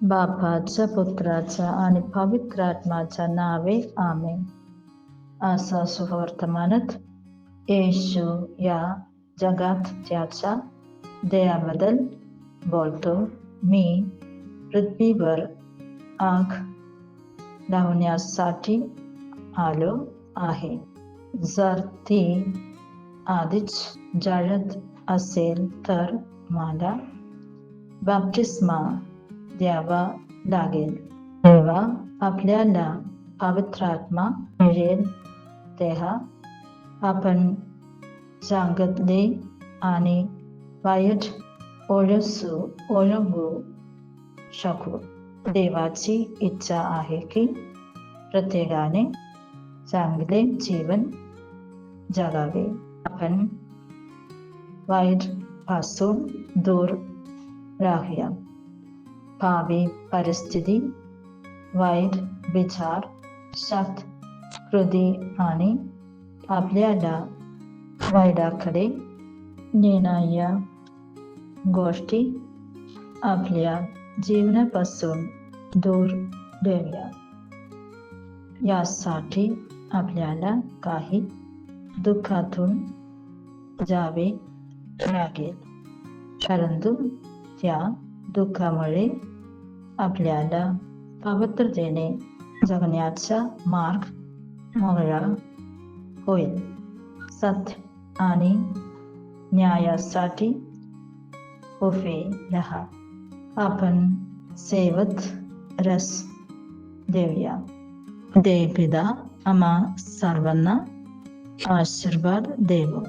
बापाच्या, पुत्राच्या आणि पवित्र आत्म्याच्या नावे आमेन. असा शुभवर्तमानात येशू या जगात त्याच्या दयाबद्दल बोलतो. मी पृथ्वीवर आग लावण्यासाठी आलो आहे. जर ती आधीच जळत असेल तर मला बॅप्तिस्मा द्यावा लागेल. तेव्हा आपल्याला पवित्र आत्मा मिळेल. तेव्हा आपण चांगले आणि वाईट ओळखू शकू. देवाची इच्छा आहे की प्रत्येकाने चांगले जीवन जगावे. आपण वाईट पासून दूर राहूया. भावी परिस्थिती, वाईट विचार, शब्द, कृती आणि आपल्याला वाईटाकडे नेणाऱ्या गोष्टी आपल्या जीवनापासून दूर ठेवूया. यासाठी आपल्याला काही दुःखातून जावे लागेल, परंतु त्या दुःखामुळे आपल्याला पवित्रतेने जगण्याचा मार्ग मोकळा होईल. सत्य आणि न्यायासाठी उभे राहा. आपण सेवेत रस देऊया. देवपिता आम्हा सर्वांना आशीर्वाद देवो.